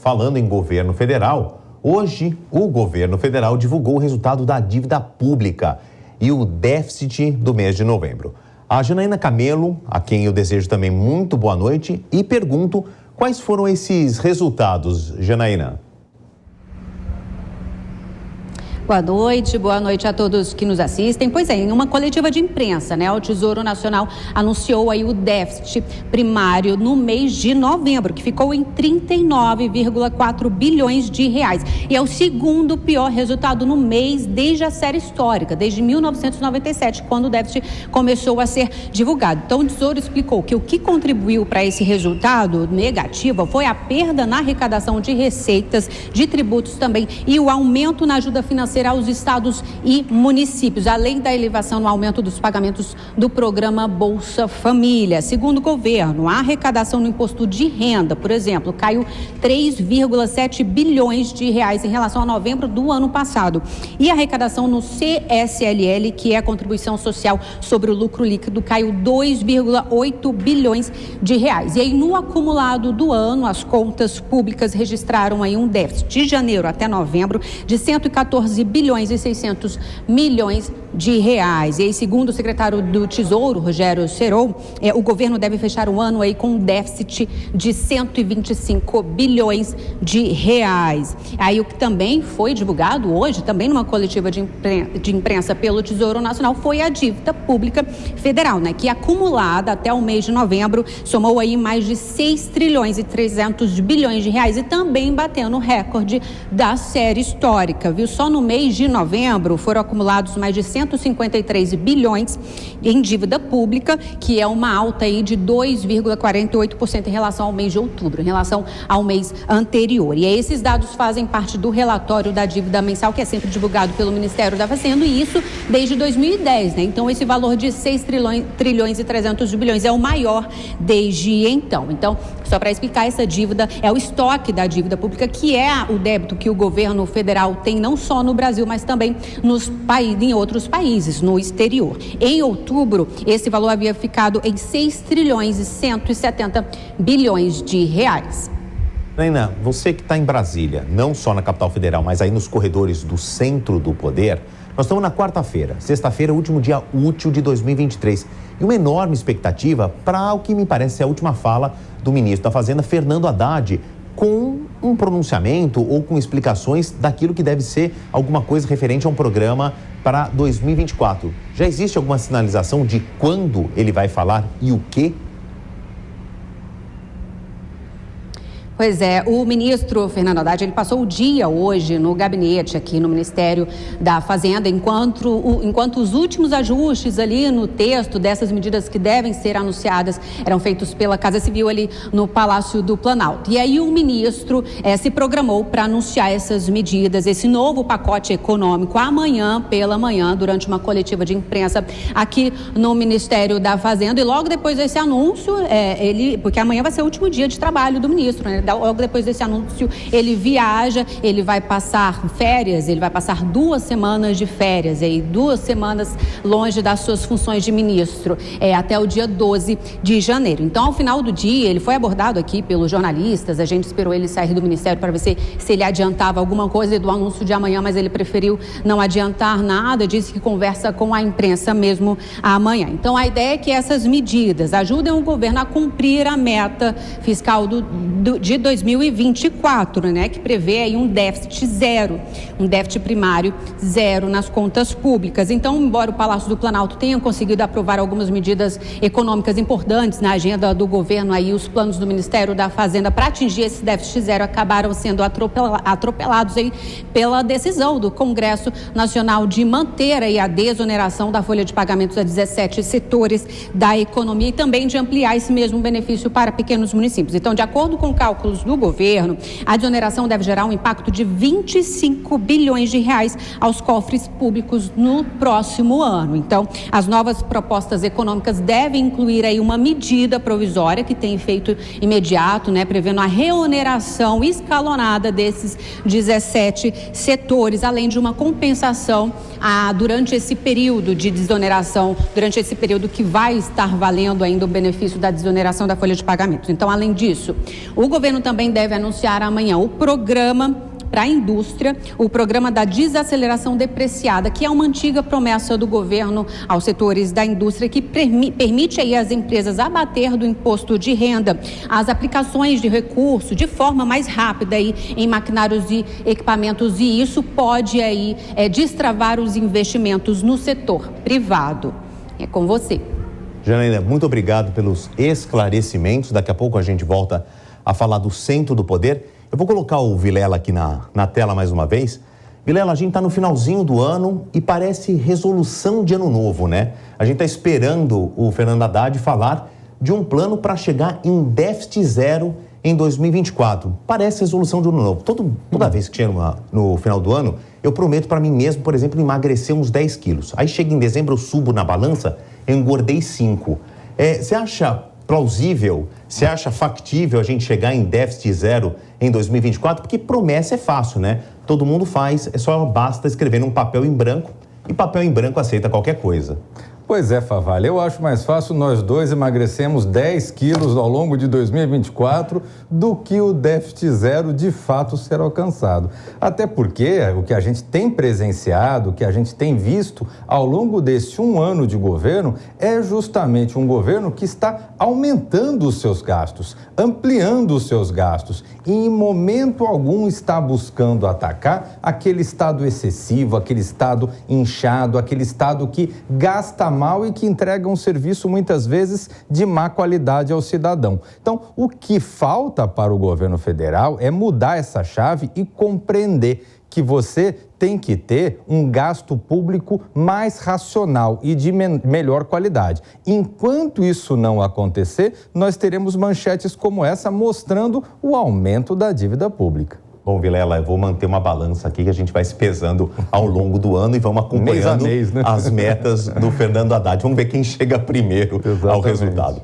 falando em governo federal, hoje o governo federal divulgou o resultado da dívida pública e o déficit do mês de novembro. A Janaína Camelo, a quem eu desejo também muito boa noite, e pergunto quais foram esses resultados, Janaína. Boa noite a todos que nos assistem. Pois é, em uma coletiva de imprensa, o Tesouro Nacional anunciou aí o déficit primário no mês de novembro, que ficou em 39,4 bilhões de reais. E é o segundo pior resultado no mês desde a série histórica, desde 1997, quando o déficit começou a ser divulgado. Então, o Tesouro explicou que o que contribuiu para esse resultado negativo foi a perda na arrecadação de receitas, de tributos também, e o aumento na ajuda financeira aos estados e municípios, além da elevação no aumento dos pagamentos do programa Bolsa Família. Segundo o governo, a arrecadação no imposto de renda, por exemplo, caiu 3,7 bilhões de reais em relação a novembro do ano passado. E a arrecadação no CSLL, que é a contribuição social sobre o lucro líquido, caiu 2,8 bilhões de reais. E aí, no acumulado do ano, as contas públicas registraram aí um déficit de janeiro até novembro de 114 bilhões e 600 milhões de reais. E aí, segundo o secretário do Tesouro, Rogério Serol, o governo deve fechar o ano aí com um déficit de 125 bilhões de reais. Aí, o que também foi divulgado hoje, também numa coletiva de imprensa pelo Tesouro Nacional, foi a dívida pública federal, que acumulada até o mês de novembro somou aí mais de 6 trilhões e 300 bilhões de reais e também batendo o recorde da série histórica, viu? Só no mês de novembro foram acumulados mais de 153 bilhões em dívida pública, que é uma alta aí de 2,48% em relação ao mês de outubro, em relação ao mês anterior. E esses dados fazem parte do relatório da dívida mensal, que é sempre divulgado pelo Ministério da Fazenda, e isso desde 2010, Então, esse valor de 6 trilhões e 300 bilhões é o maior desde então. Então, só para explicar, essa dívida é o estoque da dívida pública, que é o débito que o governo federal tem não só no Brasil, mas também em outros países, no exterior. Em outubro, esse valor havia ficado em 6 trilhões e 170 bilhões de reais. Janaína, você que está em Brasília, não só na capital federal, mas aí nos corredores do centro do poder, nós estamos na quarta-feira, sexta-feira, último dia útil de 2023. E uma enorme expectativa para o que me parece ser a última fala do ministro da Fazenda, Fernando Haddad, com um pronunciamento ou com explicações daquilo que deve ser alguma coisa referente a um programa para 2024. Já existe alguma sinalização de quando ele vai falar e o quê? Pois é, o ministro Fernando Haddad, ele passou o dia hoje no gabinete aqui no Ministério da Fazenda, enquanto os últimos ajustes ali no texto dessas medidas que devem ser anunciadas eram feitos pela Casa Civil ali no Palácio do Planalto. E aí o ministro se programou para anunciar essas medidas, esse novo pacote econômico amanhã pela manhã, durante uma coletiva de imprensa aqui no Ministério da Fazenda. E logo depois desse anúncio, porque amanhã vai ser o último dia de trabalho do ministro, Logo depois desse anúncio, ele viaja, ele vai passar férias, ele vai passar 2 semanas de férias, 2 semanas longe das suas funções de ministro, até o dia 12 de janeiro. Então, ao final do dia, ele foi abordado aqui pelos jornalistas, a gente esperou ele sair do ministério para ver se ele adiantava alguma coisa do anúncio de amanhã, mas ele preferiu não adiantar nada, disse que conversa com a imprensa mesmo amanhã. Então, a ideia é que essas medidas ajudem o governo a cumprir a meta fiscal de 2024, que prevê aí um déficit zero, um déficit primário zero nas contas públicas. Então, embora o Palácio do Planalto tenha conseguido aprovar algumas medidas econômicas importantes na agenda do governo, aí os planos do Ministério da Fazenda para atingir esse déficit zero acabaram sendo atropelados aí pela decisão do Congresso Nacional de manter aí a desoneração da folha de pagamentos a 17 setores da economia e também de ampliar esse mesmo benefício para pequenos municípios. Então, de acordo com cálculos do governo, a desoneração deve gerar um impacto de 25 bilhões de reais aos cofres públicos no próximo ano. Então, as novas propostas econômicas devem incluir aí uma medida provisória que tem efeito imediato, prevendo a reoneração escalonada desses 17 setores, além de uma compensação durante esse período de desoneração, durante esse período que vai estar valendo ainda o benefício da desoneração da folha de pagamentos. Então, além disso, o governo governo também deve anunciar amanhã o programa para a indústria, o programa da desaceleração depreciada, que é uma antiga promessa do governo aos setores da indústria, que permite aí às empresas abater do imposto de renda as aplicações de recurso de forma mais rápida aí em maquinários e equipamentos, e isso pode aí destravar os investimentos no setor privado. É com você. Janaína, muito obrigado pelos esclarecimentos. Daqui a pouco a gente volta a falar do centro do poder. Eu vou colocar o Vilela aqui na tela mais uma vez. Vilela, a gente está no finalzinho do ano e parece resolução de ano novo, né? A gente está esperando o Fernando Haddad falar de um plano para chegar em déficit zero em 2024. Parece resolução de ano novo. Toda vez que chega no final do ano, eu prometo para mim mesmo, por exemplo, emagrecer uns 10 quilos. Aí chega em dezembro, eu subo na balança, eu engordei 5. Você acha plausível, você acha factível a gente chegar em déficit zero em 2024? Porque promessa é fácil, né? Todo mundo faz, só basta escrever num papel em branco, e papel em branco aceita qualquer coisa. Pois é, Favalli, eu acho mais fácil nós dois emagrecemos 10 quilos ao longo de 2024 do que o déficit zero de fato ser alcançado. Até porque o que a gente tem presenciado, o que a gente tem visto ao longo desse um ano de governo é justamente um governo que está aumentando os seus gastos, ampliando os seus gastos e em momento algum está buscando atacar aquele estado excessivo, aquele estado inchado, aquele estado que gasta mal e que entrega um serviço muitas vezes de má qualidade ao cidadão. Então, o que falta para o governo federal é mudar essa chave e compreender que você tem que ter um gasto público mais racional e de melhor qualidade. Enquanto isso não acontecer, nós teremos manchetes como essa mostrando o aumento da dívida pública. Bom, Vilela, eu vou manter uma balança aqui que a gente vai se pesando ao longo do ano e vamos acompanhando mês, né? As metas do Fernando Haddad. Vamos ver quem chega primeiro ao resultado.